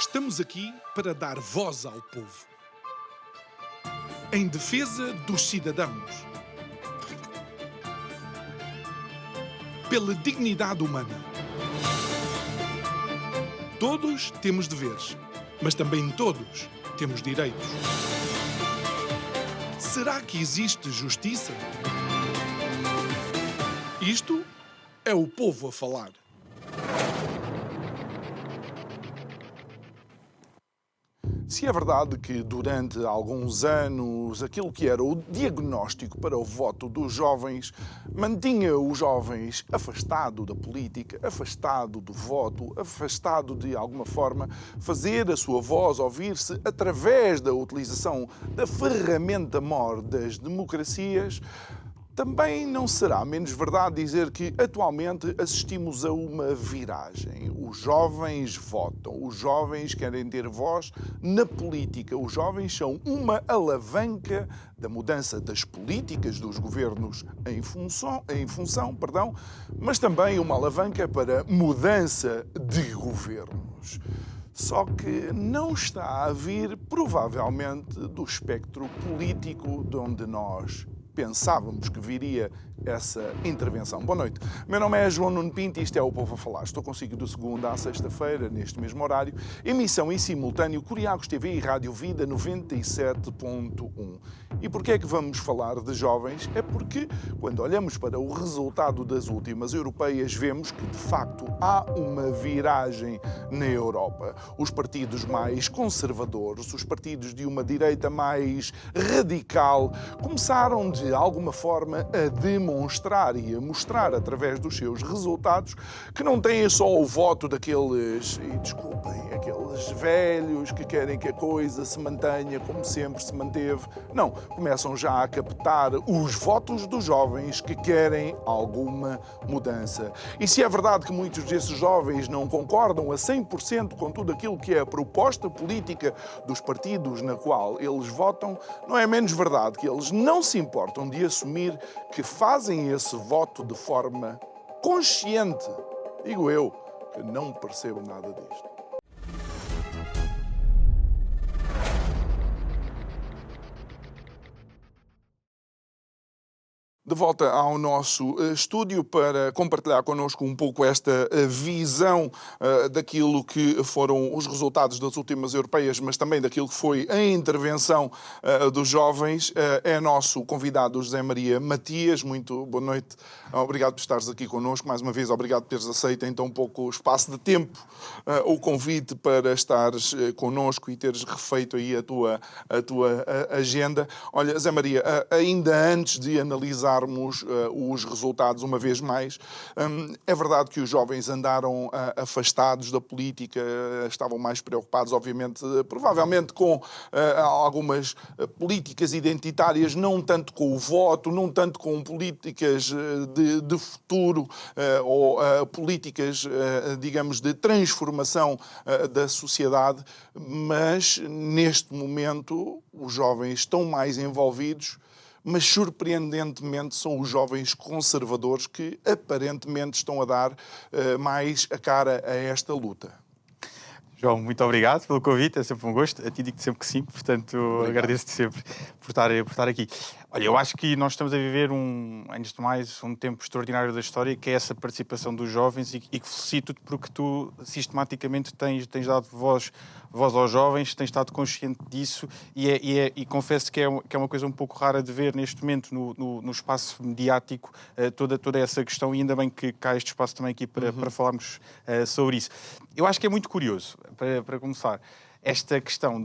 Estamos aqui para dar voz ao povo. Em defesa dos cidadãos. Pela dignidade humana. Todos temos deveres, mas também todos temos direitos. Será que existe justiça? Isto é o povo a falar. Se é verdade que durante alguns anos aquilo que era o diagnóstico para o voto dos jovens mantinha os jovens afastado da política, afastado do voto, afastado de alguma forma fazer a sua voz ouvir-se através da utilização da ferramenta mor das democracias, também não será menos verdade dizer que atualmente assistimos a uma viragem. Os jovens votam, os jovens querem ter voz na política, os jovens são uma alavanca da mudança das políticas dos governos em função, mas também uma alavanca para mudança de governos. Só que não está a vir, provavelmente, do espectro político de onde nós pensávamos que viria essa intervenção. Boa noite. Meu nome é João Nuno Pinto e isto é o Povo a Falar. Estou consigo de segunda à sexta-feira, neste mesmo horário. Emissão em simultâneo, Curiacos TV e Rádio Vida 97.1. E porquê é que vamos falar de jovens? É porque, quando olhamos para o resultado das últimas europeias, vemos que, de facto, há uma viragem na Europa. Os partidos mais conservadores, os partidos de uma direita mais radical, começaram de alguma forma a demonstrar e a mostrar através dos seus resultados que não têm só o voto daqueles, e desculpem, aqueles velhos que querem que a coisa se mantenha como sempre se manteve. Não, começam já a captar os votos dos jovens que querem alguma mudança. E se é verdade que muitos desses jovens não concordam a 100% com tudo aquilo que é a proposta política dos partidos na qual eles votam, não é menos verdade que eles não se importam de assumir que fazem esse voto de forma consciente. Digo eu, que não percebo nada disto. De volta ao nosso estúdio para compartilhar connosco um pouco esta visão daquilo que foram os resultados das últimas europeias, mas também daquilo que foi a intervenção dos jovens. É nosso convidado José Maria Matias. Muito boa noite. Obrigado por estares aqui connosco. Mais uma vez, obrigado por teres aceito em tão pouco espaço de tempo o convite para estares connosco e teres refeito aí a tua agenda. Olha, José Maria, ainda antes de analisar os resultados uma vez mais. É verdade que os jovens andaram afastados da política, estavam mais preocupados, obviamente, provavelmente com algumas políticas identitárias, não tanto com o voto, não tanto com políticas de futuro ou políticas, digamos, de transformação da sociedade, mas neste momento os jovens estão mais envolvidos, mas surpreendentemente são os jovens conservadores que aparentemente estão a dar mais a cara a esta luta. João, muito obrigado pelo convite, é sempre um gosto. A ti digo-te sempre que sim, portanto agradeço-te sempre por estar aqui. Olha, eu acho que nós estamos a viver, antes de mais, um tempo extraordinário da história, que é essa participação dos jovens e que felicito-te porque tu sistematicamente tens dado voz aos jovens, tens estado consciente disso e confesso que é uma coisa um pouco rara de ver neste momento no espaço mediático toda essa questão e ainda bem que há este espaço também aqui para falarmos sobre isso. Eu acho que é muito curioso, para começar, esta questão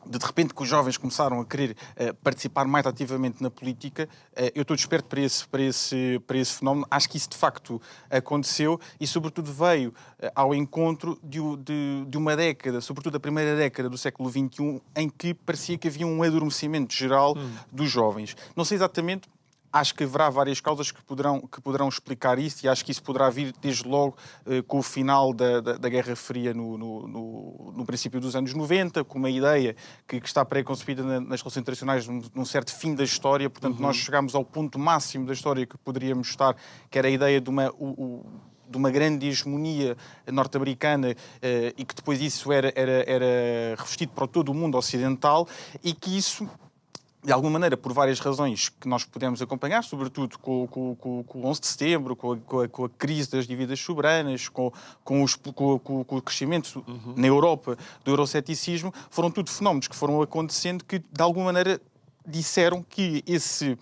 de repente que os jovens começaram a querer participar mais ativamente na política. Eu estou desperto para esse fenómeno. Acho que isso de facto aconteceu e sobretudo veio ao encontro de uma década, sobretudo a primeira década do século XXI, em que parecia que havia um adormecimento geral dos jovens. Não sei exatamente. Acho que haverá várias causas que poderão explicar isso e acho que isso poderá vir desde logo com o final da Guerra Fria no princípio dos anos 90, com uma ideia que está pré-concebida nas relações internacionais num certo fim da história. Portanto, nós chegamos ao ponto máximo da história que poderíamos estar, que era a ideia de de uma grande hegemonia norte-americana e que depois isso era revestido para todo o mundo ocidental e que isso, de alguma maneira, por várias razões que nós podemos acompanhar, sobretudo com o 11 de setembro, com a crise das dívidas soberanas, com o crescimento na Europa do euroceticismo, foram tudo fenómenos que foram acontecendo que, de alguma maneira, disseram que esse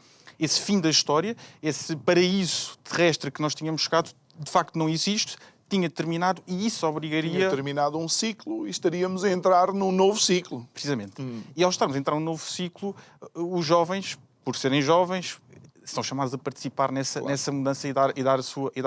fim da história, esse paraíso terrestre que nós tínhamos chegado, de facto não existe, tinha terminado e isso obrigaria... Tinha terminado um ciclo e estaríamos a entrar num novo ciclo. Precisamente. E ao estarmos a entrar num novo ciclo, os jovens, por serem jovens, são chamados a participar nessa mudança e dar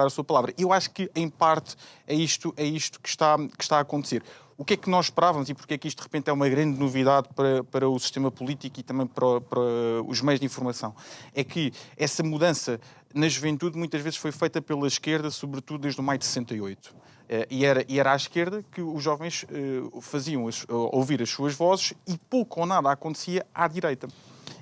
a sua palavra. E eu acho que, em parte, é isto que está a acontecer. O que é que nós esperávamos e porque é que isto, de repente, é uma grande novidade para o sistema político e também para os meios de informação? É que essa mudança na juventude muitas vezes foi feita pela esquerda, sobretudo desde o maio de 68. E era à esquerda que os jovens faziam ouvir as suas vozes e pouco ou nada acontecia à direita.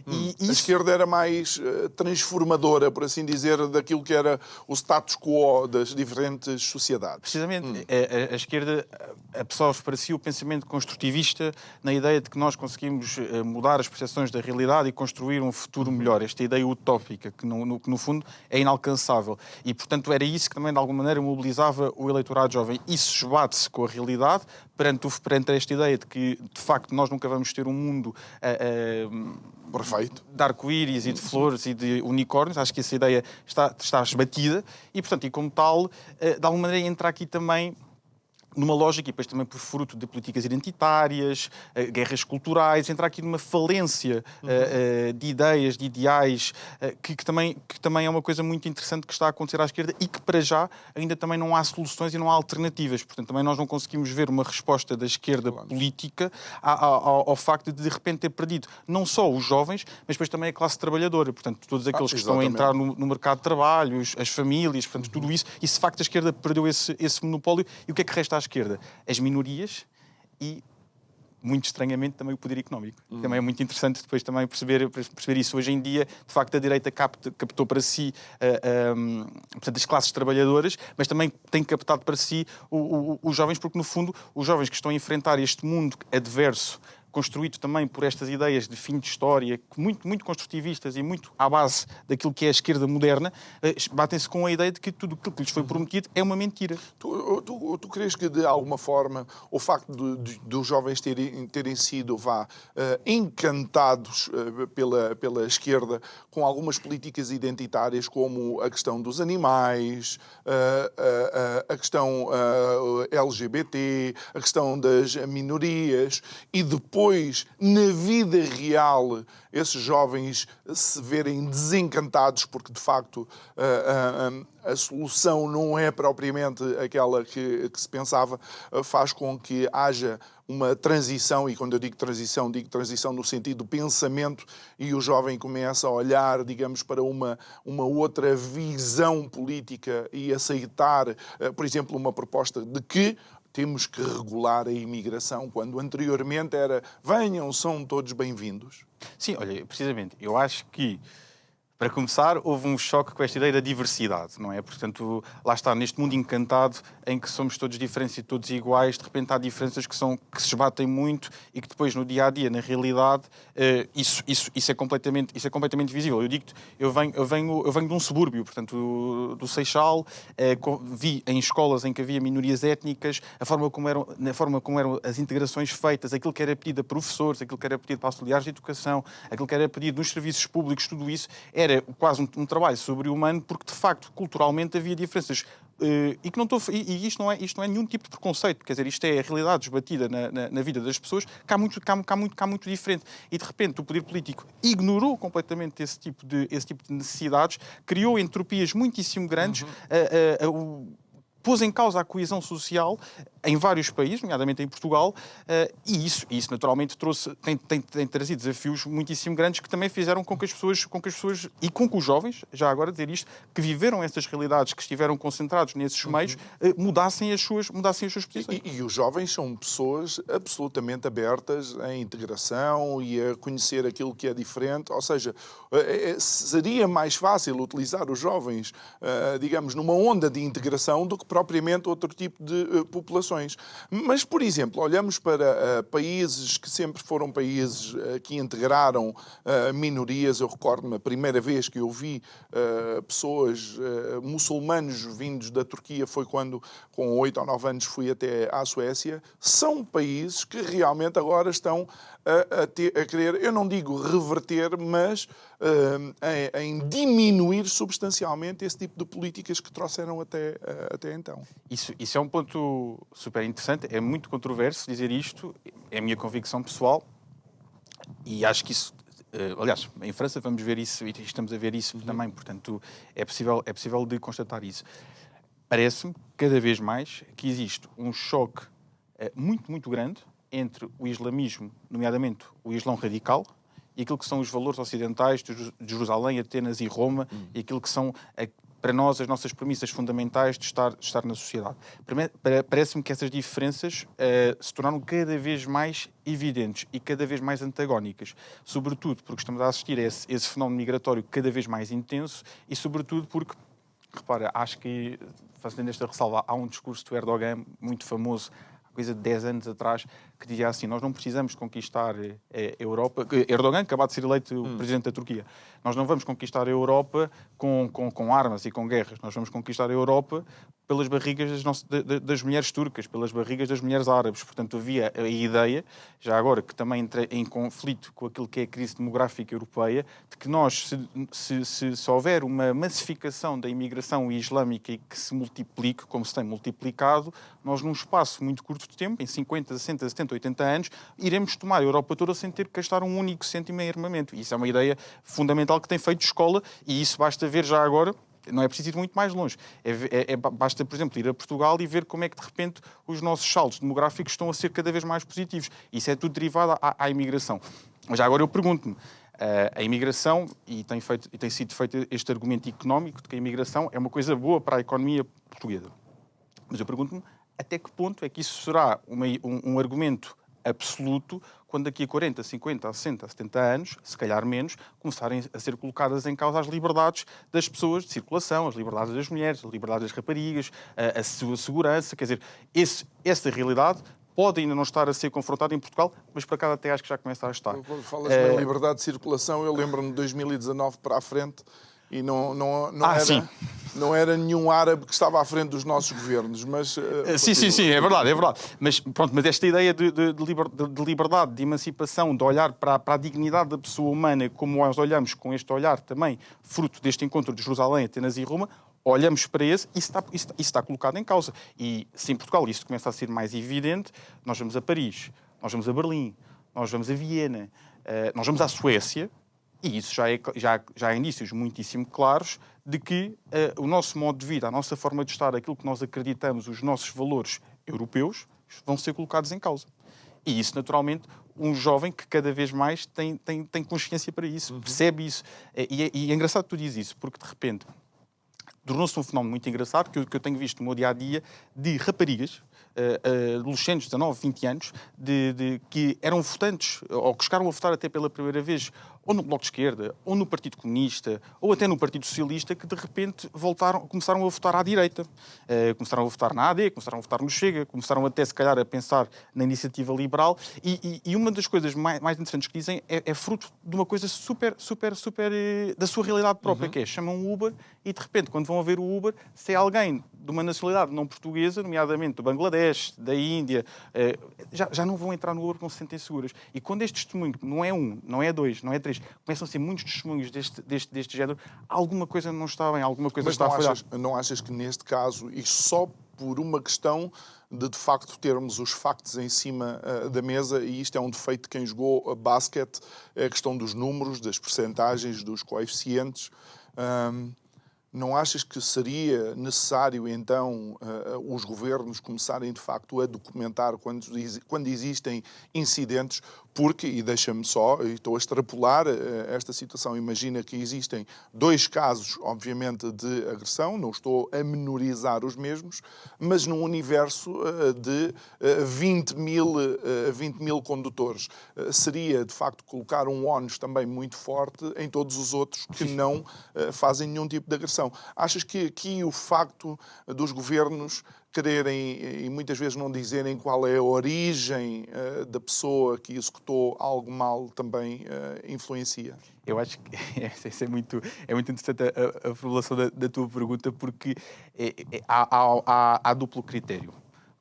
E A esquerda era mais transformadora, por assim dizer, daquilo que era o status quo das diferentes sociedades. Precisamente. A esquerda absorve para si o pensamento construtivista na ideia de que nós conseguimos mudar as percepções da realidade e construir um futuro melhor. Esta ideia utópica, que no fundo é inalcançável. E, portanto, era isso que também, de alguma maneira, mobilizava o eleitorado jovem. Isso esbate-se com a realidade perante esta ideia de que, de facto, nós nunca vamos ter um mundo Perfeito. de arco-íris e de flores e de unicórnios. Acho que essa ideia está esbatida e, portanto, e como tal, de alguma maneira entra aqui também numa lógica, e depois também por fruto de políticas identitárias, guerras culturais, entrar aqui numa falência de ideias, de ideais, que também é uma coisa muito interessante que está a acontecer à esquerda e que, para já, ainda também não há soluções e não há alternativas. Portanto, também nós não conseguimos ver uma resposta da esquerda política ao facto de repente, ter perdido não só os jovens, mas depois também a classe trabalhadora. Portanto, todos aqueles que estão a entrar no mercado de trabalho, as famílias, portanto, tudo isso. E, de facto, a esquerda perdeu esse monopólio. E o que é que resta à esquerda? As minorias e, muito estranhamente, também o poder económico. Também é muito interessante depois também perceber isso. Hoje em dia, de facto, a direita captou para si portanto, as classes trabalhadoras, mas também tem captado para si os jovens, porque, no fundo, os jovens que estão a enfrentar este mundo adverso, construído também por estas ideias de fim de história, muito, muito construtivistas e muito à base daquilo que é a esquerda moderna, batem-se com a ideia de que tudo aquilo que lhes foi prometido é uma mentira. Tu crees que, de alguma forma, o facto dos jovens terem sido encantados pela esquerda com algumas políticas identitárias, como a questão dos animais, a questão LGBT, a questão das minorias, e depois, na vida real, esses jovens se verem desencantados porque, de facto, a solução não é propriamente aquela que se pensava, faz com que haja uma transição, e quando eu digo transição no sentido do pensamento, e o jovem começa a olhar, digamos, para uma outra visão política e aceitar, por exemplo, uma proposta de que temos que regular a imigração, quando anteriormente era venham, são todos bem-vindos. Sim, olha, precisamente, eu acho que, para começar, houve um choque com esta ideia da diversidade, não é? Portanto, lá está, neste mundo encantado, em que somos todos diferentes e todos iguais, de repente há diferenças que se esbatem muito e que depois, no dia-a-dia, na realidade, isso é completamente visível. Eu digo-te, eu venho de um subúrbio, portanto, do Seixal, vi em escolas em que havia minorias étnicas, na forma como eram as integrações feitas, aquilo que era pedido a professores, aquilo que era pedido para auxiliares de educação, aquilo que era pedido nos serviços públicos, tudo isso era quase um trabalho sobre-humano, porque, de facto, culturalmente havia diferenças. E isto não é nenhum tipo de preconceito, quer dizer, isto é a realidade esbatida na vida das pessoas, que há muito diferente. E, de repente, o poder político ignorou completamente esse tipo de necessidades, criou entropias muitíssimo grandes, pôs em causa a coesão social em vários países, nomeadamente em Portugal, e isso naturalmente tem trazido desafios muitíssimo grandes que também fizeram com que as pessoas e com que os jovens, já agora dizer isto, que viveram essas realidades, que estiveram concentrados nesses meios, mudassem as suas posições. E os jovens são pessoas absolutamente abertas à integração e a conhecer aquilo que é diferente, ou seja, seria mais fácil utilizar os jovens, digamos, numa onda de integração do que propriamente outro tipo de populações. Mas, por exemplo, olhamos para países que sempre foram países que integraram minorias. Eu recordo-me a primeira vez que eu vi pessoas muçulmanos vindos da Turquia foi quando, com 8 ou 9 anos, fui até à Suécia. São países que realmente agora estão a querer, eu não digo reverter, mas em diminuir substancialmente esse tipo de políticas que trouxeram até então. Isso é um ponto super interessante, é muito controverso dizer isto, é a minha convicção pessoal, e acho que isso, aliás, em França vamos ver isso, e estamos a ver isso também, portanto é possível de constatar isso. Parece-me, cada vez mais, que existe um choque muito, muito grande entre o islamismo, nomeadamente o islão radical, e aquilo que são os valores ocidentais de Jerusalém, Atenas e Roma, e aquilo que são, para nós, as nossas premissas fundamentais de estar na sociedade. Parece-me que essas diferenças se tornaram cada vez mais evidentes e cada vez mais antagónicas, sobretudo porque estamos a assistir a esse fenómeno migratório cada vez mais intenso e, sobretudo, porque, repara, acho que, fazendo esta ressalva, há um discurso do Erdogan muito famoso, coisa de 10 anos atrás, que dizia assim: nós não precisamos conquistar a Europa. Erdogan, acabado de ser eleito presidente da Turquia. Nós não vamos conquistar a Europa com armas e com guerras. Nós vamos conquistar a Europa pelas barrigas das mulheres turcas, pelas barrigas das mulheres árabes. Portanto, havia a ideia, já agora que também entra em conflito com aquilo que é a crise demográfica europeia, de que nós, se houver uma massificação da imigração islâmica e que se multiplique, como se tem multiplicado, nós, num espaço muito curto de tempo, em 50, 60, 70, 80 anos, iremos tomar a Europa toda sem ter que gastar um único cêntimo em armamento. Isso é uma ideia fundamental que tem feito escola, e isso basta ver já agora. Não é preciso ir muito mais longe. Basta, por exemplo, ir a Portugal e ver como é que, de repente, os nossos saltos demográficos estão a ser cada vez mais positivos. Isso é tudo derivado à imigração. Mas já agora eu pergunto-me, a imigração, e tem sido feito este argumento económico de que a imigração é uma coisa boa para a economia portuguesa. Mas eu pergunto-me, até que ponto é que isso será um argumento absoluto quando daqui a 40, 50, 60, 70 anos, se calhar menos, começarem a ser colocadas em causa as liberdades das pessoas de circulação, as liberdades das mulheres, as liberdades das raparigas, a sua segurança. Quer dizer, essa realidade pode ainda não estar a ser confrontada em Portugal, mas para cá até acho que já começa a estar. Quando falas na liberdade de circulação, eu lembro-me de 2019 para a frente, e não era nenhum árabe que estava à frente dos nossos governos, mas... Sim, é verdade. Mas esta ideia de liberdade, de emancipação, de olhar para a dignidade da pessoa humana, como nós olhamos com este olhar também, fruto deste encontro de Jerusalém, Atenas e Roma, olhamos para isso está colocado em causa. E se em Portugal isto começa a ser mais evidente, nós vamos a Paris, nós vamos a Berlim, nós vamos a Viena, nós vamos à Suécia. E isso já há indícios muitíssimo claros de que o nosso modo de vida, a nossa forma de estar, aquilo que nós acreditamos, os nossos valores europeus, vão ser colocados em causa. E isso, naturalmente, um jovem que cada vez mais tem consciência para isso, percebe isso. E é engraçado que tu dizes isso, porque, de repente, tornou-se um fenómeno muito engraçado que eu tenho visto no meu dia-a-dia de raparigas, adolescentes de 19, 20 anos, que eram votantes, ou que chegaram a votar até pela primeira vez, ou no Bloco de Esquerda, ou no Partido Comunista, ou até no Partido Socialista, que de repente começaram a votar à direita. Começaram a votar na AD, começaram a votar no Chega, começaram até, se calhar, a pensar na iniciativa liberal. E uma das coisas mais interessantes que dizem é fruto de uma coisa super da sua realidade própria, que é, chamam um Uber e, de repente, quando vão a ver o Uber, se é alguém de uma nacionalidade não portuguesa, nomeadamente do Bangladesh, da Índia, já não vão entrar no Uber porque não se sentem seguras. E quando este testemunho, não é um, não é dois, não é três, começam a ser muitos testemunhos deste género, alguma coisa não está bem, alguma coisa está a falhar. Não achas que neste caso, e só por uma questão de facto termos os factos em cima da mesa, e isto é um defeito de quem jogou a basquete, é a questão dos números, das percentagens, dos coeficientes, não achas que seria necessário, então, os governos começarem, de facto, a documentar quando existem incidentes? Porque, e deixa-me só, e estou a extrapolar esta situação, imagina que existem 2 casos, obviamente, de agressão, não estou a menorizar os mesmos, mas num universo de 20 mil condutores. Seria, de facto, colocar um ónus também muito forte em todos os outros que não fazem nenhum tipo de agressão. Achas que aqui o facto dos governos quererem e muitas vezes não dizerem qual é a origem da pessoa que executou algo mal também influencia? Eu acho que isso é muito interessante a formulação da tua pergunta, porque há duplo critério.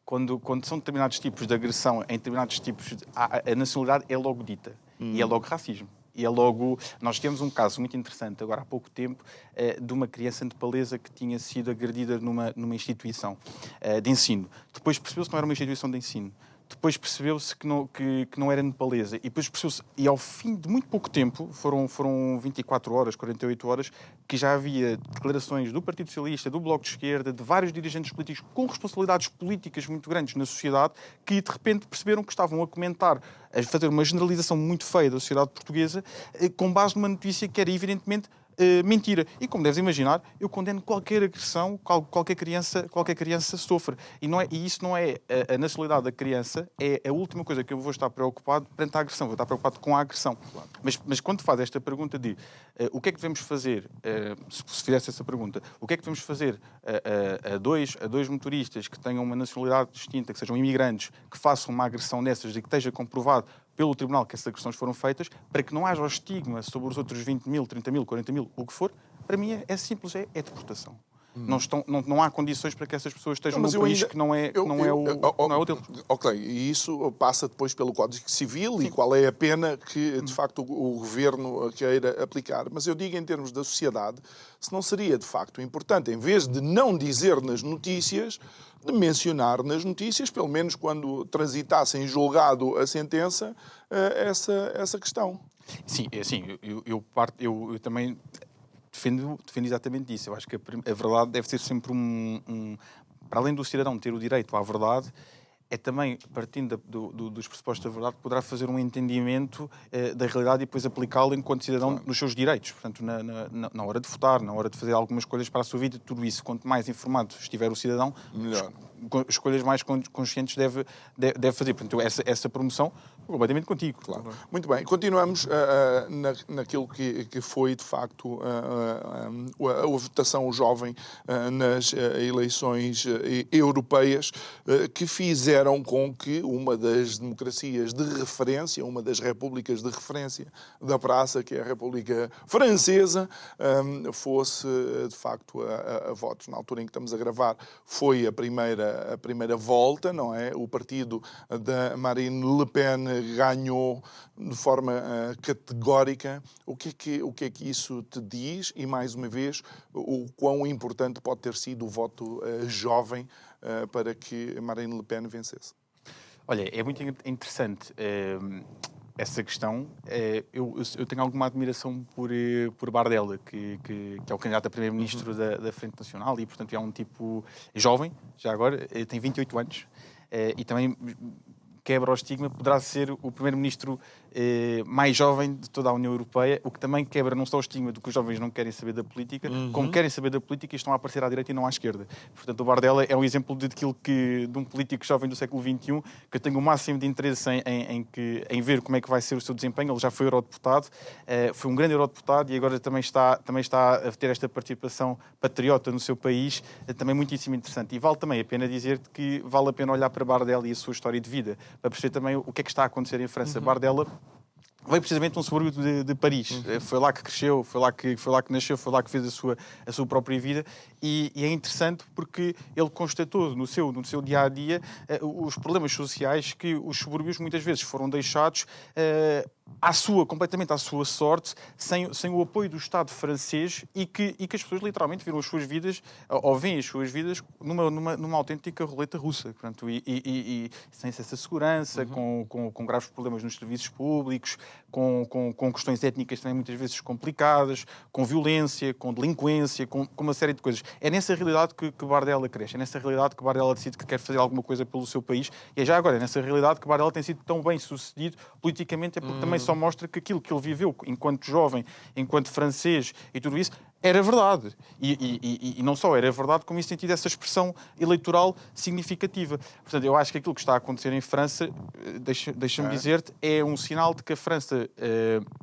Quando são determinados tipos de agressão, em determinados tipos, a nacionalidade é logo dita. E é logo racismo. E é logo... Nós temos um caso muito interessante, agora há pouco tempo, de uma criança nepalesa que tinha sido agredida numa instituição de ensino. Depois percebeu-se que não era uma instituição de ensino. Depois percebeu-se que não era nepalesa. E depois percebeu-se... E ao fim de muito pouco tempo, foram 24 horas, 48 horas, que já havia declarações do Partido Socialista, do Bloco de Esquerda, de vários dirigentes políticos com responsabilidades políticas muito grandes na sociedade, que de repente perceberam que estavam a comentar, a fazer uma generalização muito feia da sociedade portuguesa, com base numa notícia que era evidentemente mentira. E como deves imaginar, eu condeno qualquer agressão, qualquer criança sofre. E isso não é a nacionalidade da criança, é a última coisa que eu vou estar preocupado perante a agressão. Vou estar preocupado com a agressão. Claro. Mas quando faz esta pergunta de o que é que devemos fazer, se fizesse essa pergunta, o que é que devemos fazer a dois motoristas que tenham uma nacionalidade distinta, que sejam imigrantes, que façam uma agressão dessas e que esteja comprovado pelo Tribunal que essas agressões foram feitas, para que não haja o estigma sobre os outros 20 mil, 30 mil, 40 mil, o que for, para mim é simples, é deportação. Não há condições para que essas pessoas estejam num país que não é o deles. Ok, e isso passa depois pelo Código Civil. Sim. E qual é a pena que, de facto, o Governo queira aplicar. Mas eu digo em termos da sociedade, se não seria, de facto, importante, em vez de não dizer nas notícias, de mencionar nas notícias, pelo menos quando transitasse em julgado a sentença, essa questão. Sim, eu também defendo exatamente isso. Eu acho que a verdade deve ser sempre para além do cidadão ter o direito à verdade, é também, partindo dos pressupostos da verdade, poderá fazer um entendimento da realidade e depois aplicá-lo enquanto cidadão nos seus direitos. Portanto, na hora de votar, na hora de fazer algumas escolhas para a sua vida, tudo isso, quanto mais informado estiver o cidadão, melhor. Escolhas mais conscientes deve fazer. Portanto, essa promoção, completamente contigo. Claro. Muito bem. Continuamos naquilo que foi, de facto, a votação jovem nas eleições europeias, que fizeram com que uma das democracias de referência, uma das repúblicas de referência da praça, que é a República Francesa, fosse, de facto, a votos. Na altura em que estamos a gravar, foi a primeira volta, não é? O partido da Marine Le Pen ganhou de forma categórica. O que é que isso te diz? E, mais uma vez, o quão importante pode ter sido o voto jovem para que Marine Le Pen vencesse? Olha, é muito interessante essa questão. Eu tenho alguma admiração por Bardella, que é o candidato a primeiro-ministro da Frente Nacional e, portanto, é um tipo jovem, já agora, tem 28 anos e também quebra o estigma, poderá ser o primeiro-ministro mais jovem de toda a União Europeia, o que também quebra não só o estigma de que os jovens não querem saber da política, como querem saber da política e estão a aparecer à direita e não à esquerda. Portanto, o Bardella é um exemplo de um político jovem do século XXI que eu tenho o máximo de interesse em ver como é que vai ser o seu desempenho. Ele já foi eurodeputado, foi um grande eurodeputado e agora também está a ter esta participação patriota no seu país, também muitíssimo interessante. E vale também a pena dizer-te que vale a pena olhar para Bardella e a sua história de vida, para perceber também o que é que está a acontecer em França. Bardella veio precisamente de um subúrbio de Paris. Foi lá que cresceu, foi lá que nasceu, foi lá que fez a sua própria vida. E é interessante porque ele constatou no seu dia-a-dia os problemas sociais que os subúrbios muitas vezes foram deixados completamente à sua sorte, sem o apoio do Estado francês e que as pessoas literalmente viram as suas vidas, ou veem as suas vidas, numa autêntica roleta russa. Portanto, e sem essa segurança, com graves problemas nos serviços públicos, com questões étnicas também muitas vezes complicadas, com violência, com delinquência, com uma série de coisas. É nessa realidade que Bardella cresce, é nessa realidade que Bardella decide que quer fazer alguma coisa pelo seu país, e é já agora, é nessa realidade que Bardella tem sido tão bem sucedido politicamente, é porque também só mostra que aquilo que ele viveu enquanto jovem, enquanto francês e tudo isso, era verdade. E não só era verdade, como isso tem tido essa expressão eleitoral significativa. Portanto, eu acho que aquilo que está a acontecer em França, deixa-me dizer-te, é um sinal de que a França,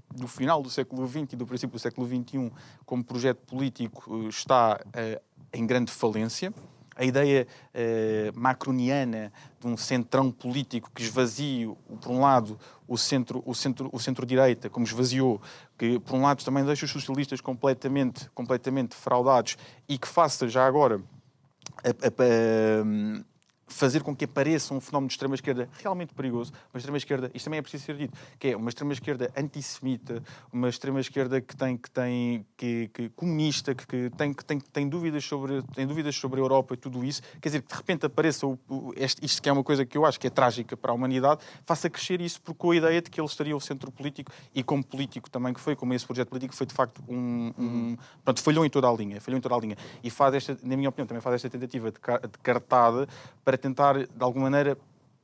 do final do século XX e do princípio do século XXI, como projeto político, está em grande falência. A ideia macroniana de um centrão político que esvazie, por um lado, o centro-direita, como esvaziou, que, por um lado, também deixa os socialistas completamente defraudados e que faça já agora fazer com que apareça um fenómeno de extrema-esquerda realmente perigoso, uma extrema-esquerda, isto também é preciso ser dito, que é uma extrema-esquerda antissemita, uma extrema-esquerda que comunista, que tem dúvidas sobre a Europa e tudo isso, quer dizer, que de repente apareça isto que é uma coisa que eu acho que é trágica para a humanidade, faça crescer isso porque com a ideia de que ele estaria o centro político e como político também que foi, como esse projeto político foi de facto pronto, falhou em toda a linha, e faz esta, na minha opinião, também faz esta tentativa de cartada para tentar, de alguma maneira,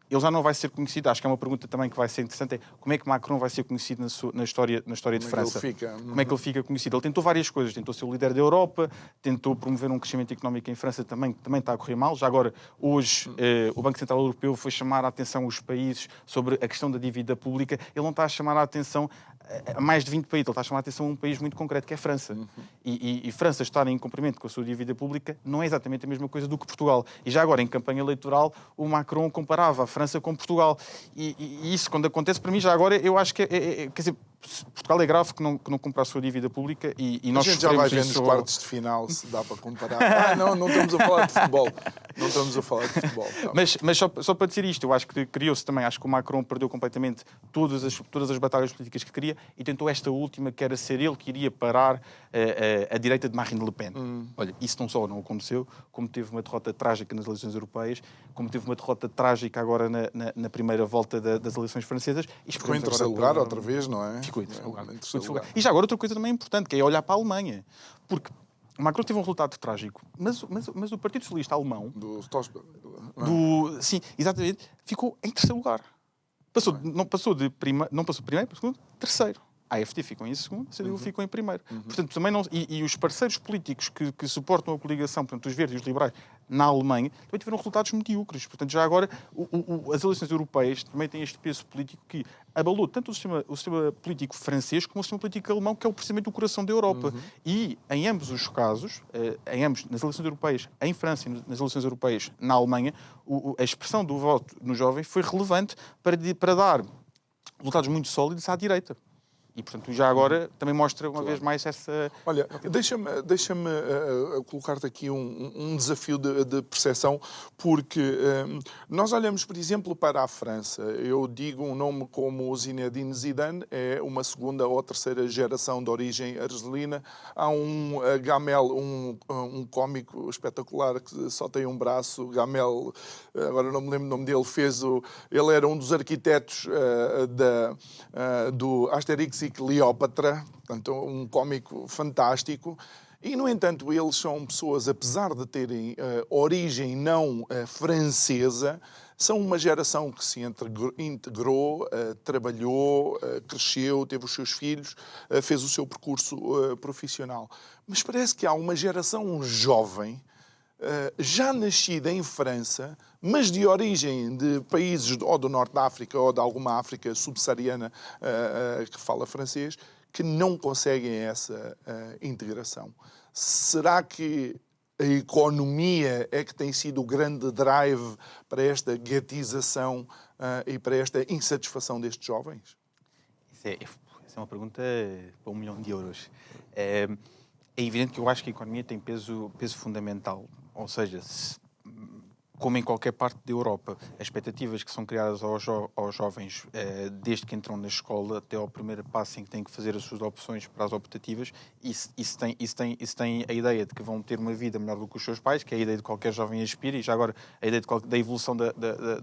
ele já não vai ser conhecido. Acho que é uma pergunta também que vai ser interessante. É como é que Macron vai ser conhecido na história de França? Como é que ele fica conhecido? Ele tentou várias coisas. Tentou ser o líder da Europa, tentou promover um crescimento económico em França, também está a correr mal. Já agora, hoje, o Banco Central Europeu foi chamar a atenção aos países sobre a questão da dívida pública. Ele não está a chamar a atenção a mais de 20 países. Ele está a chamar a atenção a um país muito concreto, que é a França. E França estar em incumprimento com a sua dívida pública não é exatamente a mesma coisa do que Portugal. E já agora, em campanha eleitoral, o Macron comparava a França com Portugal. E isso, quando acontece, para mim, já agora, eu acho que quer dizer, Portugal é grave que não cumpra a sua dívida pública e nós a gente já vai ver nos quartos de final se dá para comparar. Não estamos a falar de futebol. Não estamos a falar de futebol. Tá. Mas só para dizer isto, eu acho que criou-se também, acho que o Macron perdeu completamente todas as batalhas políticas que queria e tentou esta última, que era ser ele que iria parar a direita de Marine Le Pen. Olha, isso não só não aconteceu, como teve uma derrota trágica nas eleições europeias, como teve uma derrota trágica agora na primeira volta das eleições francesas. E ficou em terceiro lugar outra vez, não é? Ficou em terceiro lugar. E já agora outra coisa também importante, que é olhar para a Alemanha. Porque o Macron teve um resultado trágico, mas o Partido Socialista Alemão... Sim, exatamente. Ficou em terceiro lugar. Não passou primeiro, segundo, terceiro. A AfD ficou em segundo, a CDU ficou em primeiro. Portanto, também não, e os parceiros políticos que suportam a coligação, portanto, os verdes e os liberais, na Alemanha, também tiveram resultados medíocres. Portanto, já agora, as eleições europeias também têm este peso político que abalou tanto o sistema político francês como o sistema político alemão, que é precisamente o coração da Europa. E, em ambos os casos, nas eleições europeias em França e nas eleições europeias na Alemanha, a expressão do voto no jovem foi relevante para dar resultados muito sólidos à direita. E, portanto, já agora também mostra uma vez mais essa... Olha, deixa-me colocar-te aqui um desafio de percepção, porque nós olhamos, por exemplo, para a França. Eu digo um nome como Zinedine Zidane, é uma segunda ou terceira geração de origem argelina. Há um Gamel, um cómico espetacular que só tem um braço. Gamel, agora não me lembro o nome dele, ele era um dos arquitetos do Asterix e Cleópatra, portanto, um cómico fantástico. E, no entanto, eles são pessoas, apesar de terem origem não francesa, são uma geração que se integrou, trabalhou, cresceu, teve os seus filhos, fez o seu percurso profissional. Mas parece que há uma geração jovem, já nascida em França, mas de origem de países ou do Norte da África ou de alguma África subsaariana que fala francês, que não conseguem essa integração. Será que a economia é que tem sido o grande drive para esta guetização e para esta insatisfação destes jovens? Essa é uma pergunta para 1 milhão de euros. É evidente que eu acho que a economia tem peso fundamental. Ou seja, como em qualquer parte da Europa, as expectativas que são criadas aos jovens desde que entram na escola até ao primeiro passo em que têm que fazer as suas opções para as optativas, isso tem a ideia de que vão ter uma vida melhor do que os seus pais, que é a ideia de qualquer jovem aspira, e já agora a ideia da evolução da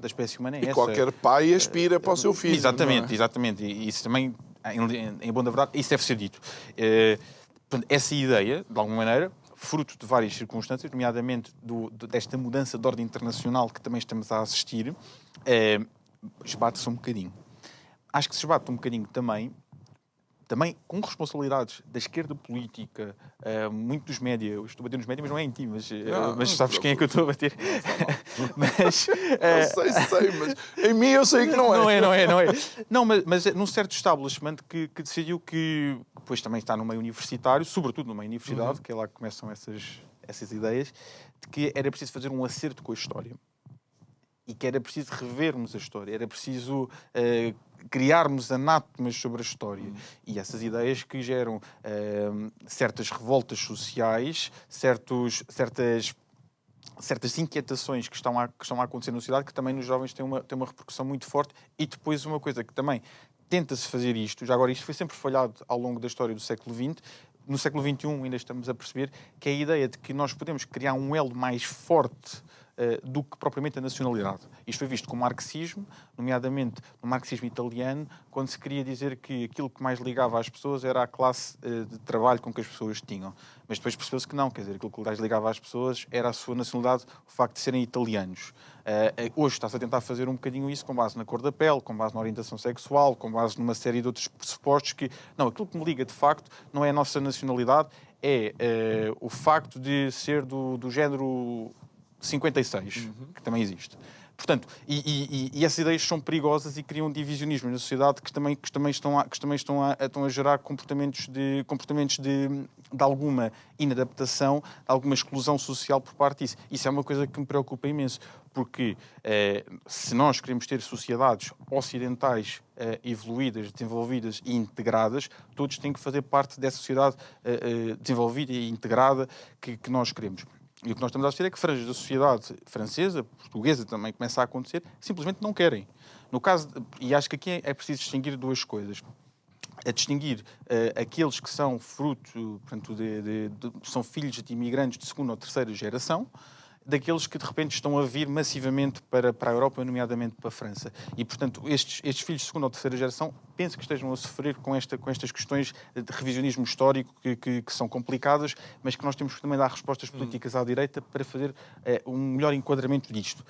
espécie humana é essa. E qualquer pai aspira para o seu filho. Exatamente. E isso também em bom da verdade, isso deve ser dito. Portanto, essa ideia, de alguma maneira, fruto de várias circunstâncias, nomeadamente desta mudança de ordem internacional que também estamos a assistir, esbate-se um bocadinho. Acho que se esbate um bocadinho também com responsabilidades da esquerda política, muito dos média. Eu estou a bater nos média, mas não é em ti, mas sabes quem é que eu estou a bater? Mas, sei, mas em mim eu sei que não é. Não é. Não, mas num certo establishment que decidiu que, depois também está no meio universitário, sobretudo no meio universidade, que é lá que começam essas ideias, de que era preciso fazer um acerto com a história. E que era preciso revermos a história, era preciso criarmos anátemas sobre a história. E essas ideias que geram certas revoltas sociais, certas inquietações que estão a acontecer na sociedade, que também nos jovens têm uma repercussão muito forte. E depois uma coisa que também tenta-se fazer isto, já agora isto foi sempre falhado ao longo da história do século XX, no século XXI ainda estamos a perceber, que é a ideia de que nós podemos criar um elo mais forte do que propriamente a nacionalidade. Isto foi visto com o marxismo, nomeadamente no marxismo italiano, quando se queria dizer que aquilo que mais ligava às pessoas era a classe de trabalho com que as pessoas tinham. Mas depois percebeu-se que não, quer dizer, aquilo que mais ligava às pessoas era a sua nacionalidade, o facto de serem italianos. Hoje está-se a tentar fazer um bocadinho isso com base na cor da pele, com base na orientação sexual, com base numa série de outros pressupostos que, não, aquilo que me liga de facto não é a nossa nacionalidade, é o facto de ser do género 56, que também existe. Portanto, e essas ideias são perigosas e criam divisionismo na sociedade que também estão a gerar comportamentos de alguma inadaptação, de alguma exclusão social por parte disso. Isso é uma coisa que me preocupa imenso, porque se nós queremos ter sociedades ocidentais evoluídas, desenvolvidas e integradas, todos têm que fazer parte dessa sociedade desenvolvida e integrada que nós queremos. E o que nós estamos a assistir é que franjas da sociedade francesa, portuguesa também começa a acontecer, simplesmente não querem. No caso, e acho que aqui é preciso distinguir duas coisas. A distinguir aqueles que são fruto, portanto, são filhos de imigrantes de segunda ou terceira geração, daqueles que de repente estão a vir massivamente para a Europa, nomeadamente para a França. E, portanto, estes filhos de segunda ou terceira geração, penso que estejam a sofrer com estas questões de revisionismo histórico que são complicadas, mas que nós temos que também dar respostas políticas à direita para fazer um melhor enquadramento disto.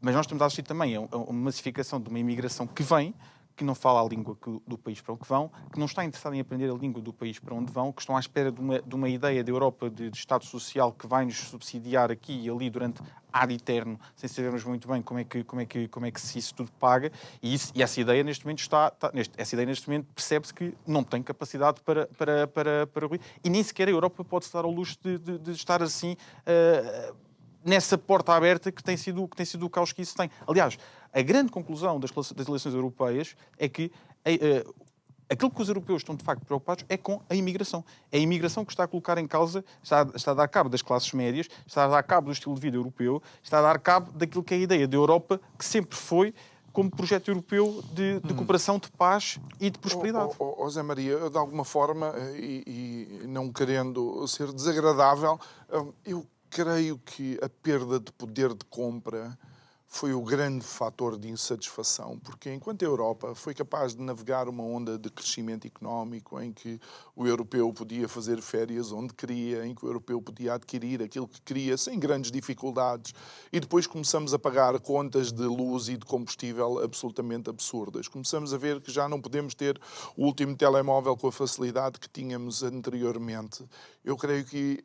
Mas nós estamos a assistir também a uma massificação de uma imigração que vem, que não fala a língua do país para onde vão, que não está interessado em aprender a língua do país para onde vão, que estão à espera de uma ideia da Europa de Estado Social que vai nos subsidiar aqui e ali durante ad eterno, sem sabermos muito bem como é que se isso tudo paga, e essa ideia neste momento percebe-se que não tem capacidade para e nem sequer a Europa pode se dar ao luxo de estar assim nessa porta aberta que tem sido o caos que isso tem. Aliás, a grande conclusão das eleições europeias é que aquilo que os europeus estão de facto preocupados é com a imigração. É a imigração que está a colocar em causa, está a dar cabo das classes médias, está a dar cabo do estilo de vida europeu, está a dar cabo daquilo que é a ideia da Europa, que sempre foi como projeto europeu de cooperação, de paz e de prosperidade. José Maria, de alguma forma, e não querendo ser desagradável, eu creio que a perda de poder de compra foi o grande fator de insatisfação, porque enquanto a Europa foi capaz de navegar uma onda de crescimento económico em que o europeu podia fazer férias onde queria, em que o europeu podia adquirir aquilo que queria sem grandes dificuldades, e depois começamos a pagar contas de luz e de combustível absolutamente absurdas. Começamos a ver que já não podemos ter o último telemóvel com a facilidade que tínhamos anteriormente. Eu creio que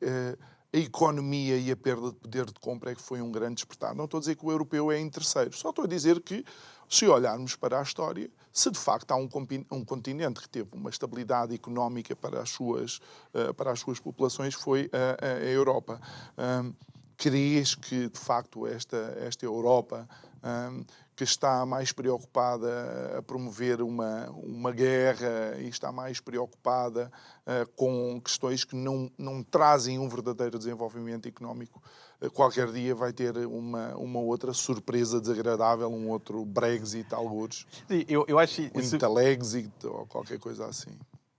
a economia e a perda de poder de compra é que foi um grande despertar. Não estou a dizer que o europeu é interesseiro, só estou a dizer que, se olharmos para a história, se de facto há um continente que teve uma estabilidade económica para as suas populações, foi a Europa. Crees que, de facto, esta Europa que está mais preocupada a promover uma guerra e está mais preocupada com questões que não trazem um verdadeiro desenvolvimento económico, qualquer dia vai ter uma outra surpresa desagradável, um outro Brexit, alguns, eu acho um Intelexit ou qualquer coisa assim.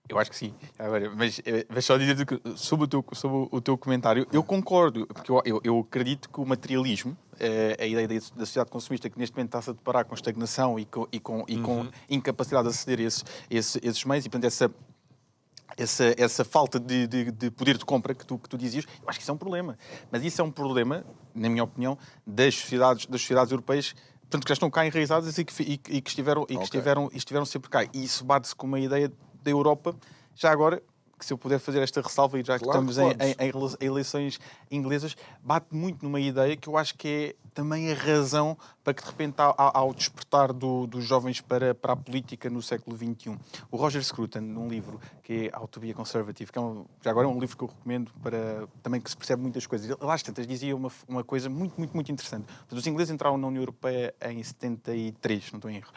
Eu acho que sim. Agora, mas só dizer sobre o teu comentário, eu concordo, porque eu acredito que o materialismo, a ideia da sociedade consumista que neste momento está-se a deparar com estagnação e com incapacidade de aceder a esses meios e, portanto, essa falta de poder de compra que tu dizias, eu acho que isso é um problema. Mas isso é um problema, na minha opinião, das sociedades europeias, portanto, que já estão cá enraizadas e que estiveram sempre cá. E isso bate-se com uma ideia da Europa, já agora, que se eu puder fazer esta ressalva, e já que estamos em eleições inglesas, bate muito numa ideia que eu acho que é também a razão para que, de repente, ao despertar dos jovens para a política no século XXI. O Roger Scruton, num livro que é How to be a Conservative, que já agora é um livro que eu recomendo para também que se percebe muitas coisas. Ele, às tantas, dizia uma coisa muito, muito, muito interessante. Os ingleses entraram na União Europeia em 73, não estou em erro,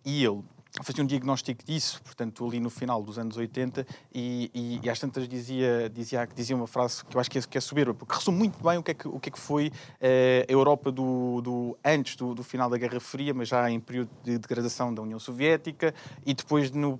e ele fazia um diagnóstico disso, portanto, ali no final dos anos 80, e às tantas dizia uma frase que eu acho que é soberba, porque resume muito bem o que é que foi a Europa antes do final da Guerra Fria, mas já em período de degradação da União Soviética, e depois no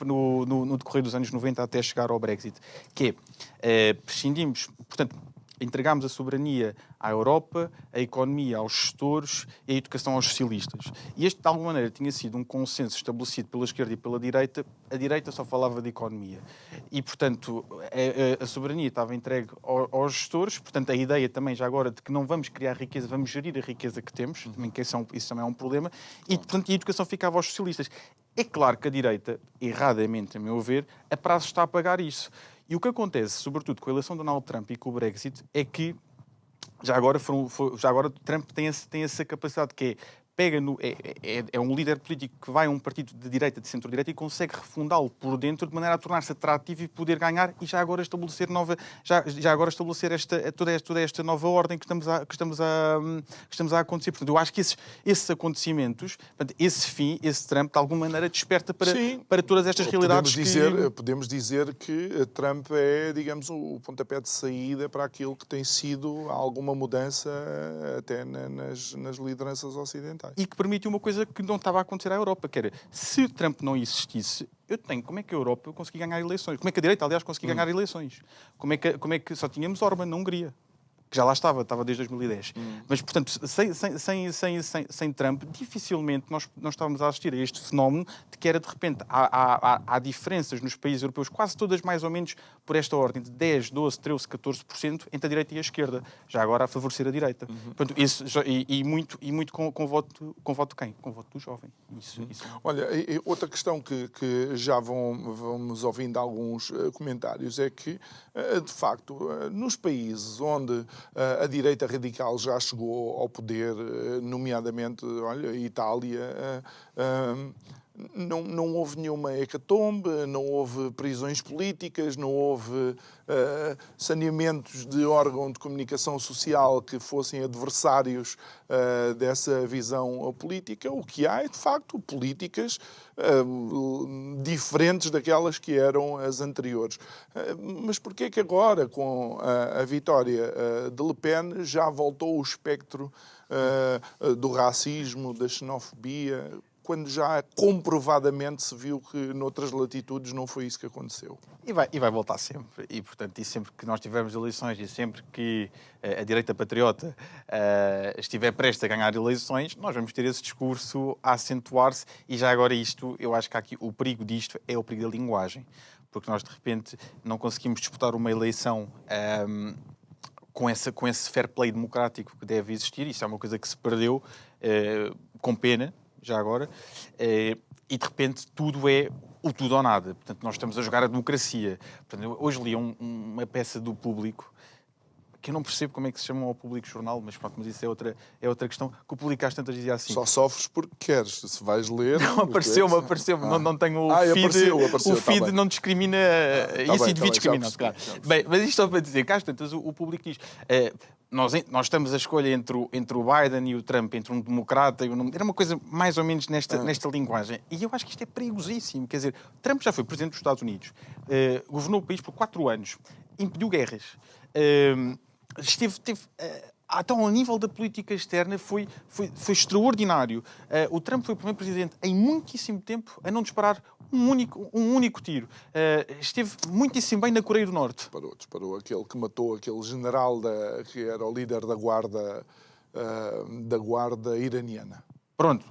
decorrer dos anos 90 até chegar ao Brexit, que é, prescindimos, portanto, entregámos a soberania à Europa, a economia aos gestores e a educação aos socialistas. E este, de alguma maneira, tinha sido um consenso estabelecido pela esquerda e pela direita. A direita só falava de economia. E, portanto, a soberania estava entregue aos gestores. Portanto, a ideia também, já agora, de que não vamos criar riqueza, vamos gerir a riqueza que temos. Também, que isso também é um problema. E, portanto, a educação ficava aos socialistas. É claro que a direita, erradamente, a meu ver, a prazo está a pagar isso. E o que acontece, sobretudo com a eleição de Donald Trump e com o Brexit, é que já agora Trump tem essa capacidade que é um líder político que vai a um partido de direita, de centro-direita, e consegue refundá-lo por dentro de maneira a tornar-se atrativo e poder ganhar e já agora estabelecer toda esta nova ordem que estamos a acontecer. Portanto, eu acho que esses acontecimentos, portanto, esse Trump, de alguma maneira, desperta para todas estas realidades. Podemos dizer que Trump é, digamos, o pontapé de saída para aquilo que tem sido alguma mudança até nas lideranças ocidentais. E que permitiu uma coisa que não estava a acontecer à Europa, que era, se Trump não existisse, como é que a Europa conseguia ganhar eleições? Como é que a direita, aliás, conseguia ganhar eleições? Como é que só tínhamos Orbán na Hungria? Que já lá estava desde 2010. Mas, portanto, sem Trump, dificilmente nós estávamos a assistir a este fenómeno de que era, de repente, há diferenças nos países europeus, quase todas mais ou menos por esta ordem, de 10, 12, 13, 14% entre a direita e a esquerda. Já agora a favorecer a direita. Portanto, muito com voto de quem? Com voto do jovem. Isso. Olha, outra questão que já vamos ouvindo alguns comentários é que, de facto, nos países onde a direita radical já chegou ao poder, nomeadamente, olha, Itália, não houve nenhuma hecatombe, não houve prisões políticas, não houve saneamentos de órgão de comunicação social que fossem adversários dessa visão política. O que há é, de facto, políticas diferentes daquelas que eram as anteriores. Mas porquê é que agora, com a vitória de Le Pen, já voltou o espectro do racismo, da xenofobia, quando já comprovadamente se viu que noutras latitudes não foi isso que aconteceu? E vai voltar sempre. E, portanto, sempre que nós tivermos eleições e sempre que a direita patriota estiver prestes a ganhar eleições, nós vamos ter esse discurso a acentuar-se. E já agora eu acho que aqui o perigo disto é o perigo da linguagem. Porque nós, de repente, não conseguimos disputar uma eleição com esse fair play democrático que deve existir. Isso é uma coisa que se perdeu com pena, já agora, e de repente tudo é o tudo ou nada. Portanto, nós estamos a jogar a democracia. Portanto, eu hoje li uma peça do Público, que eu não percebo como é que se chama ao Público Jornal, mas pronto, mas isso é outra questão, que o Público às tantas dizia assim... Só sofres porque queres, se vais ler... Não, apareceu-me, não tenho o feed, apareceu, o feed tá não discrimina, isso e devia discriminar, claro. Bem, mas isto só para dizer, cá tantas o Público diz... Nós estamos a escolha entre o Biden e o Trump, entre um democrata e era uma coisa mais ou menos nesta linguagem. E eu acho que isto é perigosíssimo. Quer dizer, Trump já foi presidente dos Estados Unidos, governou o país por 4 anos, impediu guerras, então, ao nível da política externa, foi extraordinário. O Trump foi o primeiro presidente em muitíssimo tempo a não disparar um único tiro. Esteve muitíssimo bem na Coreia do Norte. Disparou. Aquele que matou aquele general que era o líder da guarda da guarda iraniana. Pronto.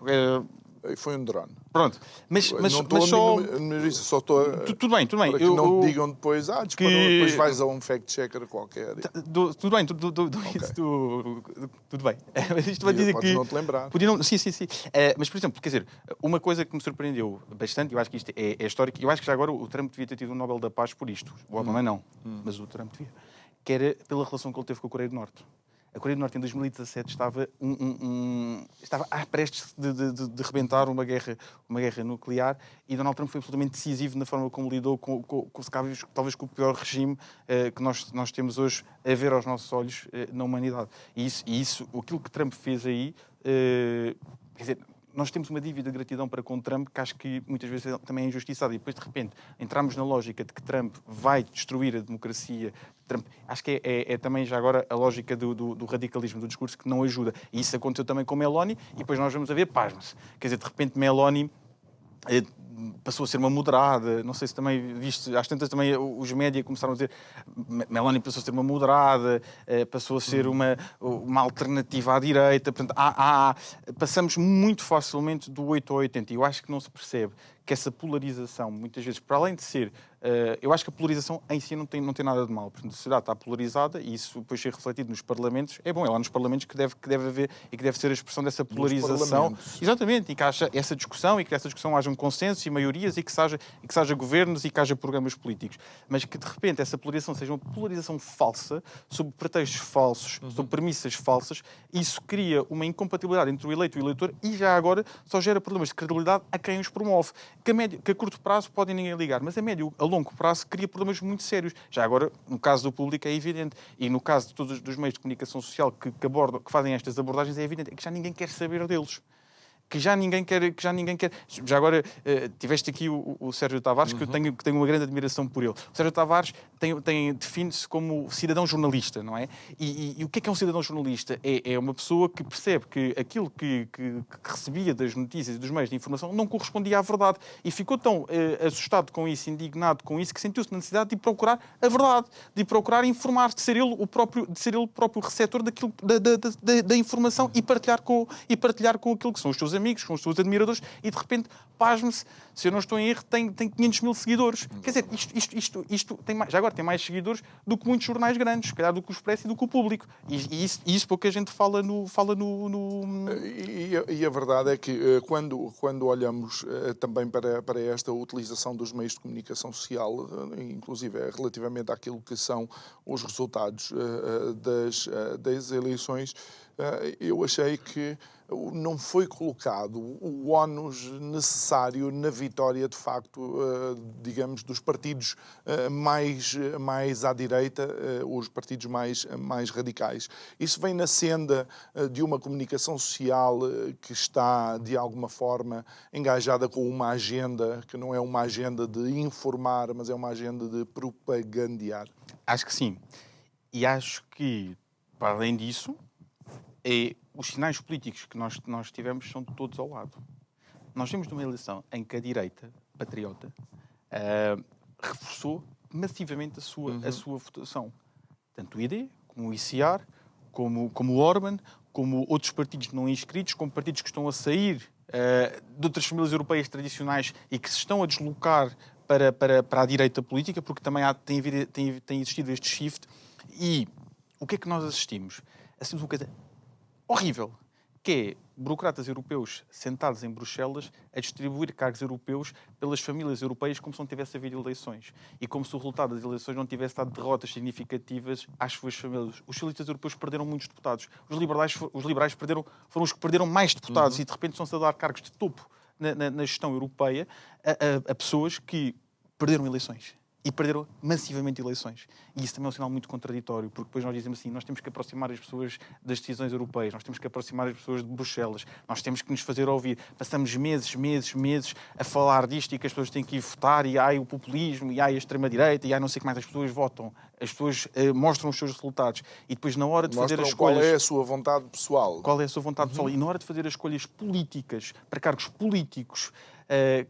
E foi um drone. Pronto. Mas não só estou a... Tudo bem. Para que não digam depois, disparou, depois vais a um fact-checker qualquer. Tudo bem, tudo bem. Mas isto vai dizer Podes que... não te lembrar. Sim. Mas, por exemplo, quer dizer, uma coisa que me surpreendeu bastante, eu acho que isto é histórico, eu acho que já agora o Trump devia ter tido um Nobel da Paz por isto. O Obama não, mas o Trump devia. Que era pela relação que ele teve com a Coreia do Norte. A Coreia do Norte, em 2017, estava prestes de rebentar uma guerra nuclear, e Donald Trump foi absolutamente decisivo na forma como lidou talvez com o pior regime que nós temos hoje a ver aos nossos olhos na humanidade. Aquilo que Trump fez aí, quer dizer, nós temos uma dívida de gratidão para com Trump que acho que muitas vezes também é injustiçada, e depois de repente entramos na lógica de que Trump vai destruir a democracia. Acho que é também já agora a lógica do radicalismo do discurso que não ajuda, e isso aconteceu também com Meloni, e depois nós vamos a ver, pasme-se, quer dizer, de repente Meloni passou a ser uma moderada. Não sei se também viste, às tantas também os média começaram a dizer Meloni passou a ser uma moderada, passou a ser uma alternativa à direita. Portanto, passamos muito facilmente do 8 ao 80, e eu acho que não se percebe que essa polarização, muitas vezes, para além de ser... eu acho que a polarização em si não tem nada de mal. Portanto, a sociedade está polarizada, e isso depois ser refletido nos parlamentos. É bom, é lá nos parlamentos que deve haver e que deve ser a expressão dessa polarização. Exatamente, e que haja essa discussão, e que dessa discussão haja um consenso e maiorias, e que haja governos e que haja programas políticos. Mas que, de repente, essa polarização seja uma polarização falsa, sob pretextos falsos, sob premissas falsas, isso cria uma incompatibilidade entre o eleito e o eleitor, e já agora só gera problemas de credibilidade a quem os promove. Que a curto prazo podem ninguém ligar, mas a longo prazo cria problemas muito sérios. Já agora, no caso do público, é evidente. E no caso de todos os meios de comunicação social que fazem estas abordagens, é evidente. É que já ninguém quer saber deles. Que já ninguém quer. Já agora, tiveste aqui o Sérgio Tavares, que eu tenho uma grande admiração por ele. O Sérgio Tavares define-se como cidadão jornalista, não é? E o que é um cidadão jornalista? É uma pessoa que percebe que aquilo que recebia das notícias e dos meios de informação não correspondia à verdade. E ficou tão assustado com isso, indignado com isso, que sentiu-se na necessidade de procurar a verdade, de procurar informar, de ser ele o próprio receptor da informação, e partilhar com aquilo que são os seus amigos, com os seus admiradores, e de repente, pasme-se, se eu não estou em erro, tem 500 mil seguidores. Quer dizer, isto tem mais, já agora tem mais seguidores do que muitos jornais grandes, se calhar do que o Expresso e do que o Público. E isso pouca gente fala no... E a verdade é que quando olhamos também para esta utilização dos meios de comunicação social, inclusive relativamente àquilo que são os resultados das eleições, eu achei que não foi colocado o ónus necessário na vitória, de facto, digamos, dos partidos mais à direita, os partidos mais radicais. Isso vem na senda de uma comunicação social que está, de alguma forma, engajada com uma agenda que não é uma agenda de informar, mas é uma agenda de propagandear. Acho que sim. E acho que, para além disso, os sinais políticos que nós tivemos são todos ao lado. Nós temos numa eleição em que a direita patriota reforçou massivamente a sua votação. Tanto o ID, como o ICR, como o Orban, como outros partidos não inscritos, como partidos que estão a sair de outras famílias europeias tradicionais e que se estão a deslocar para a direita política, porque também tem existido este shift. E o que é que nós assistimos? Assistimos uma coisa horrível, que é burocratas europeus sentados em Bruxelas a distribuir cargos europeus pelas famílias europeias como se não tivesse havido eleições. E como se o resultado das eleições não tivesse dado derrotas significativas às suas famílias. Os socialistas europeus perderam muitos deputados. Os liberais foram os que perderam mais deputados, e de repente estão-se a dar cargos de topo na gestão europeia a pessoas que perderam eleições. E perderam massivamente eleições. E isso também é um sinal muito contraditório, porque depois nós dizemos assim, nós temos que aproximar as pessoas das decisões europeias, nós temos que aproximar as pessoas de Bruxelas, nós temos que nos fazer ouvir. Passamos meses a falar disto, e que as pessoas têm que ir votar, e o populismo, e a extrema-direita, e não sei o que mais. As pessoas votam, as pessoas mostram os seus resultados, e depois na hora de fazer as escolhas... Qual é a sua vontade pessoal? Qual é a sua vontade pessoal? E na hora de fazer as escolhas políticas, para cargos políticos,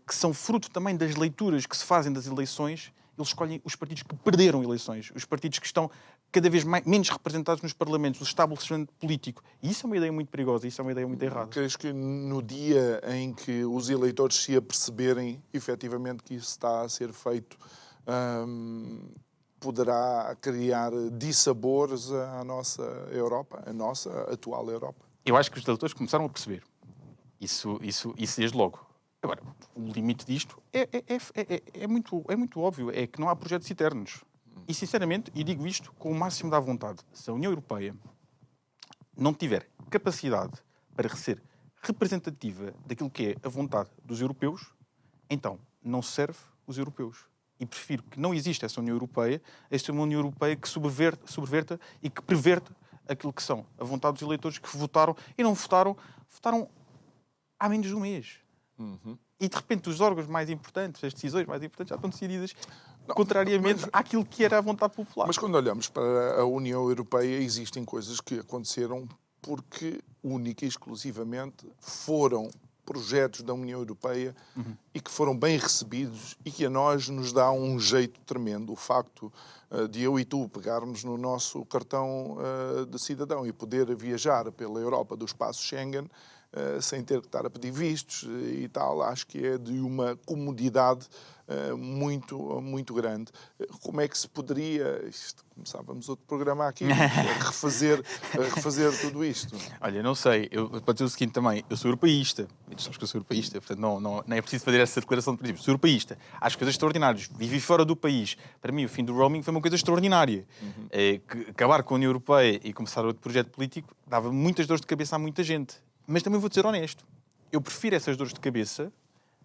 que são fruto também das leituras que se fazem das eleições, eles escolhem os partidos que perderam eleições, os partidos que estão cada vez menos representados nos parlamentos, o estabelecimento político. E isso é uma ideia muito perigosa, isso é uma ideia muito errada. Crees que no dia em que os eleitores se aperceberem efetivamente que isso está a ser feito, poderá criar dissabores à nossa Europa, a nossa atual Europa? Eu acho que os eleitores começaram a perceber. Isso desde logo. Agora, o limite disto é muito óbvio, é que não há projetos eternos. E, sinceramente, e digo isto com o máximo da vontade, se a União Europeia não tiver capacidade para ser representativa daquilo que é a vontade dos europeus, então não serve os europeus. E prefiro que não exista essa União Europeia, esta é uma União Europeia que subverta e que perverta aquilo que são a vontade dos eleitores que votaram e não votaram há menos de um mês. E, de repente, os órgãos mais importantes, as decisões mais importantes já estão decididas contrariamente àquilo que era a vontade popular. Mas quando olhamos para a União Europeia, existem coisas que aconteceram porque, única e exclusivamente, foram projetos da União Europeia e que foram bem recebidos e que a nós nos dá um jeito tremendo. O facto de eu e tu pegarmos no nosso cartão de cidadão e poder viajar pela Europa do espaço Schengen sem ter que estar a pedir vistos e tal, acho que é de uma comodidade muito grande. Como é que se poderia, começávamos outro programa aqui, refazer tudo isto? Olha, não sei, eu para dizer o seguinte também, eu sou europeísta, e tu sabes que eu sou europeísta, portanto não é preciso fazer essa declaração de princípio. Sou europeísta, acho coisas extraordinárias, vivi fora do país. Para mim, o fim do roaming foi uma coisa extraordinária. Acabar com a União Europeia e começar outro projeto político dava muitas dores de cabeça a muita gente. Mas também vou-te ser honesto, eu prefiro essas dores de cabeça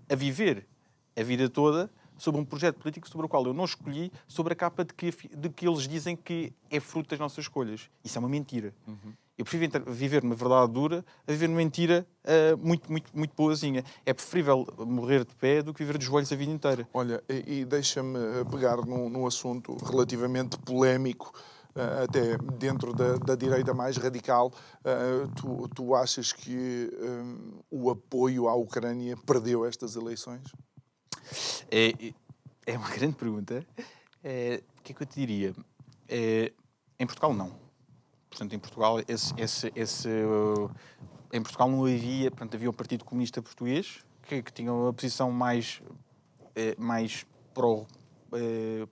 a viver a vida toda sobre um projeto político sobre o qual eu não escolhi, sobre a capa de que eles dizem que é fruto das nossas escolhas. Isso é uma mentira. Eu prefiro viver uma verdade dura a viver uma mentira muito boazinha. É preferível morrer de pé do que viver de joelhos a vida inteira. Olha, e deixa-me pegar num assunto relativamente polémico, até dentro da direita mais radical. Tu achas que o apoio à Ucrânia perdeu estas eleições? É uma grande pergunta. O que é que eu te diria? Em Portugal, não. Portanto, em Portugal, em Portugal não havia... Portanto, havia o Partido Comunista Português, que tinha uma posição mais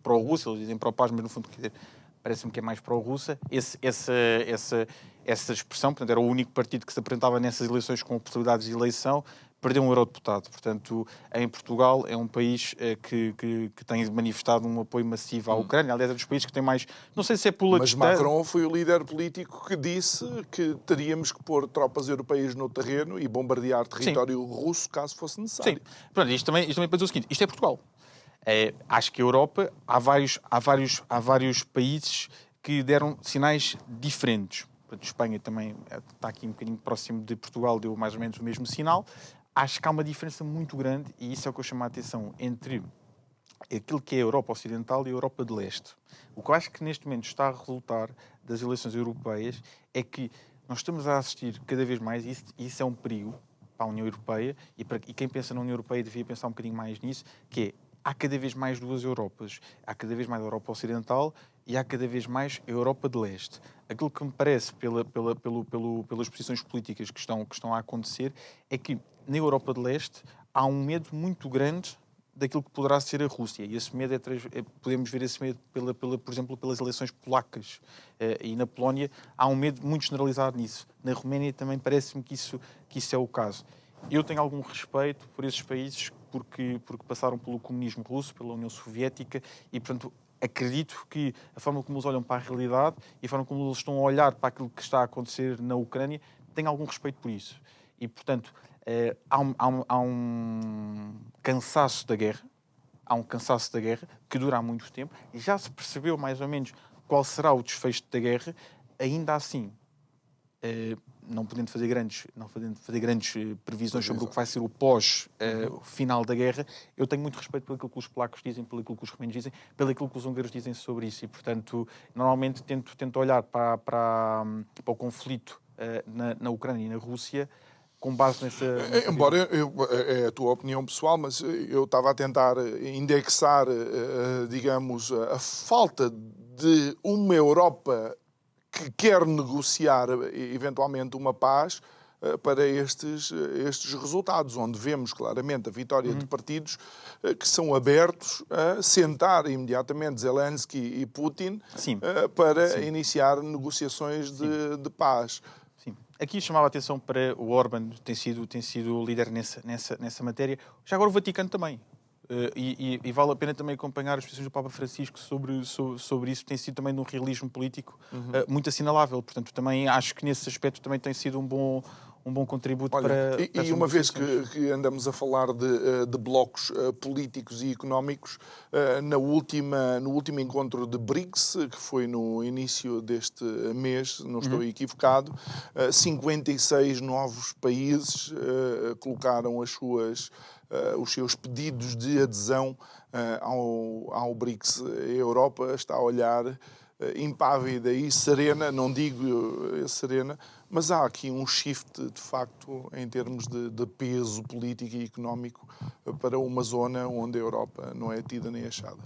pró-Rússia, eles dizem pró-paz, mas no fundo, quer dizer, parece-me que é mais pró-russa. Essa expressão, portanto, era o único partido que se apresentava nessas eleições com possibilidades de eleição, perdeu um eurodeputado. Portanto, em Portugal é um país que tem manifestado um apoio massivo à Ucrânia. Aliás, é dos países que tem mais... Não sei se é pela... Mas Macron foi o líder político que disse que teríamos que pôr tropas europeias no terreno e bombardear território russo caso fosse necessário. Sim. Pronto, isto também para dizer o seguinte. Isto é Portugal. Acho que a Europa, há vários países que deram sinais diferentes. Portanto, Espanha também está aqui um bocadinho próximo de Portugal, deu mais ou menos o mesmo sinal. Acho que há uma diferença muito grande, e isso é o que eu chamo a atenção, entre aquilo que é a Europa Ocidental e a Europa de Leste. O que eu acho que neste momento está a resultar das eleições europeias é que nós estamos a assistir cada vez mais, e isso é um perigo para a União Europeia, e quem pensa na União Europeia devia pensar um bocadinho mais nisso, que é, há cada vez mais duas Europas. Há cada vez mais a Europa Ocidental e há cada vez mais a Europa de Leste. Aquilo que me parece, pelas posições políticas que estão a acontecer, é que na Europa de Leste há um medo muito grande daquilo que poderá ser a Rússia. E esse medo podemos ver esse medo, por exemplo, pelas eleições polacas. E na Polónia há um medo muito generalizado nisso. Na Roménia também parece-me que isso é o caso. Eu tenho algum respeito por esses países porque passaram pelo comunismo russo, pela União Soviética, e, portanto, acredito que a forma como eles olham para a realidade e a forma como eles estão a olhar para aquilo que está a acontecer na Ucrânia, tenho algum respeito por isso. E, portanto, há um cansaço da guerra, que dura há muito tempo, e já se percebeu mais ou menos qual será o desfecho da guerra. Ainda assim, não podendo fazer grandes previsões sobre o que vai ser o pós-final da guerra, eu tenho muito respeito pelo que os polacos dizem, pelo que os romenos dizem, pelo que os húngaros dizem sobre isso. E, portanto, normalmente tento olhar para o conflito na Ucrânia e na Rússia com base nessa... Embora é a tua opinião pessoal, mas eu estava a tentar indexar, digamos, a falta de uma Europa que quer negociar eventualmente uma paz para estes resultados, onde vemos claramente a vitória de partidos que são abertos a sentar imediatamente Zelensky e Putin para iniciar negociações de paz. Sim. Aqui chamava a atenção para o Orbán, tem sido líder nessa matéria. Já agora o Vaticano também. E vale a pena também acompanhar as posições do Papa Francisco sobre isso. Tem sido também de um realismo político muito assinalável. Portanto, também acho que nesse aspecto também tem sido um bom contributo. Olha, e uma vez que andamos a falar de blocos políticos e económicos, no último encontro de BRICS, que foi no início deste mês, não estou equivocado, 56 novos países colocaram os seus pedidos de adesão ao BRICS. A Europa está a olhar impávida e serena, não digo serena, mas há aqui um shift, de facto, em termos de peso político e económico para uma zona onde a Europa não é tida nem achada.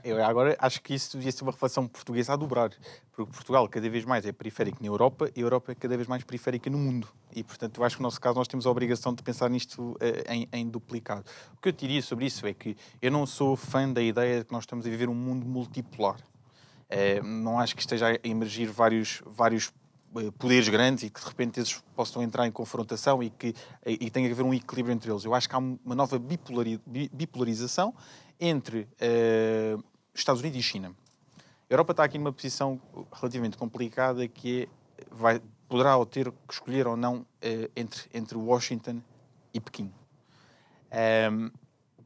Eu agora acho que isso devia ser uma reflexão portuguesa a dobrar, porque Portugal cada vez mais é periférico na Europa e a Europa é cada vez mais periférica no mundo. E, portanto, eu acho que no nosso caso nós temos a obrigação de pensar nisto em duplicado. O que eu diria sobre isso é que eu não sou fã da ideia de que nós estamos a viver um mundo multipolar. Não acho que esteja a emergir vários poderes grandes e que de repente esses possam entrar em confrontação e tenha que haver um equilíbrio entre eles. Eu acho que há uma nova bipolarização entre Estados Unidos e China. A Europa está aqui numa posição relativamente complicada que poderá ter que escolher ou não entre Washington e Pequim.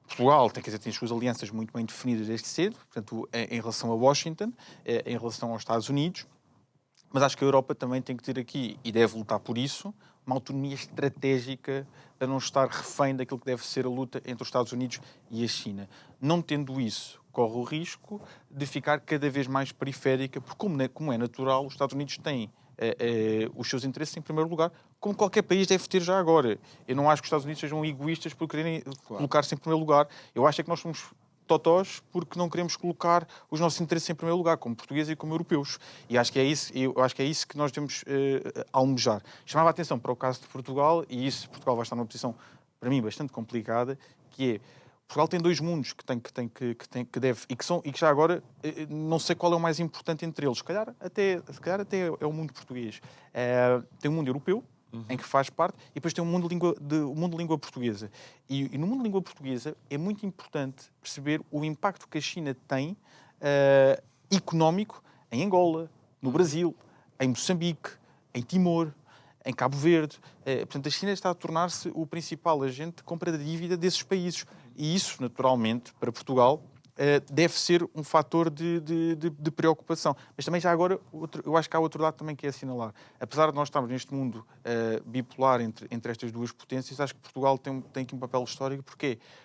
Portugal tem as suas alianças muito bem definidas desde cedo, portanto, em relação a Washington, em relação aos Estados Unidos, mas acho que a Europa também tem que ter aqui, e deve lutar por isso, uma autonomia estratégica para não estar refém daquilo que deve ser a luta entre os Estados Unidos e a China. Não tendo isso, corre o risco de ficar cada vez mais periférica, porque como é natural, os Estados Unidos têm os seus interesses em primeiro lugar, como qualquer país deve ter já agora. Eu não acho que os Estados Unidos sejam egoístas por quererem colocar-se em primeiro lugar. Eu acho que nós somos totós porque não queremos colocar os nossos interesses em primeiro lugar, como portugueses e como europeus. E acho que é isso que nós devemos almejar. Chamava a atenção para o caso de Portugal, e Portugal vai estar numa posição, para mim, bastante complicada, que é Portugal tem dois mundos que deve e que já agora não sei qual é o mais importante entre eles. Se calhar até é o mundo português. Tem o mundo europeu, em que faz parte, e depois tem o mundo de língua portuguesa. E no mundo de língua portuguesa é muito importante perceber o impacto que a China tem económico em Angola, no Brasil, em Moçambique, em Timor, em Cabo Verde. Portanto, a China está a tornar-se o principal agente de compra de dívida desses países. E isso, naturalmente, para Portugal, deve ser um fator de preocupação. Mas também já agora, eu acho que há outro lado também que é assinalar. Apesar de nós estarmos neste mundo bipolar entre estas duas potências, acho que Portugal tem aqui um papel histórico, porque é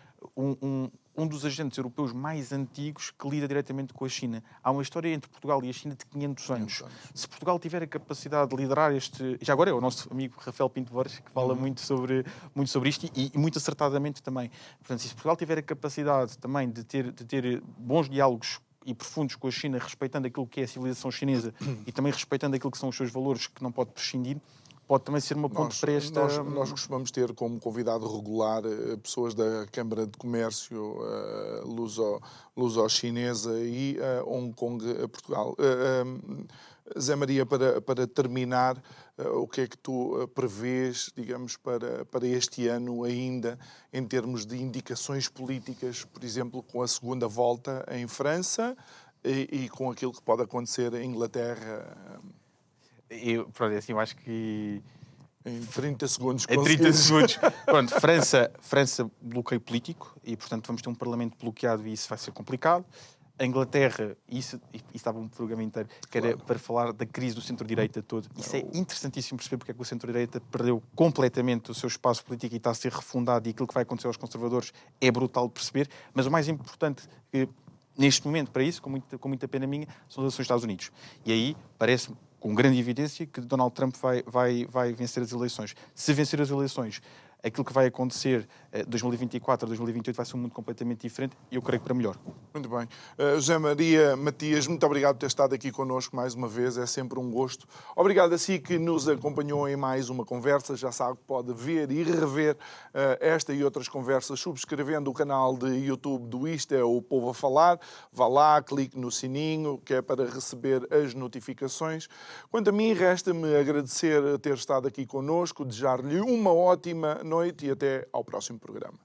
um dos agentes europeus mais antigos que lida diretamente com a China. Há uma história entre Portugal e a China de 500 anos. Se Portugal tiver a capacidade de liderar já agora é o nosso amigo Rafael Pinto Borges que fala muito sobre isto e muito acertadamente também. Portanto, se Portugal tiver a capacidade também de ter bons diálogos e profundos com a China, respeitando aquilo que é a civilização chinesa e também respeitando aquilo que são os seus valores que não pode prescindir, pode também ser uma ponte para esta... Nós costumamos ter como convidado regular pessoas da Câmara de Comércio luso-chinesa e Hong Kong, Portugal. Zé Maria, para terminar, o que é que tu prevês, digamos, para este ano ainda, em termos de indicações políticas, por exemplo, com a segunda volta em França e com aquilo que pode acontecer em Inglaterra? Eu acho que... Em 30 segundos. Em 30 segundos. Pronto, França, bloqueio político, e, portanto, vamos ter um Parlamento bloqueado e isso vai ser complicado. A Inglaterra, isso estava um programa inteiro, que era para falar da crise do centro-direita todo. Isso é interessantíssimo perceber porque é que o centro-direita perdeu completamente o seu espaço político e está a ser refundado, e aquilo que vai acontecer aos conservadores é brutal de perceber. Mas o mais importante neste momento, para isso, com muita pena minha, são as eleições dos Estados Unidos. E aí parece-me, com grande evidência, que Donald Trump vai vencer as eleições. Se vencer as eleições, aquilo que vai acontecer 2024 a 2028 vai ser um mundo completamente diferente e eu creio que para melhor. Muito bem. José Maria Matias, muito obrigado por ter estado aqui connosco mais uma vez, é sempre um gosto. Obrigado a si que nos acompanhou em mais uma conversa, já sabe que pode ver e rever esta e outras conversas subscrevendo o canal de YouTube do Isto é o Povo a Falar. Vá lá, clique no sininho, que é para receber as notificações. Quanto a mim, resta-me agradecer ter estado aqui connosco, desejar-lhe uma ótima noite e até ao próximo programa.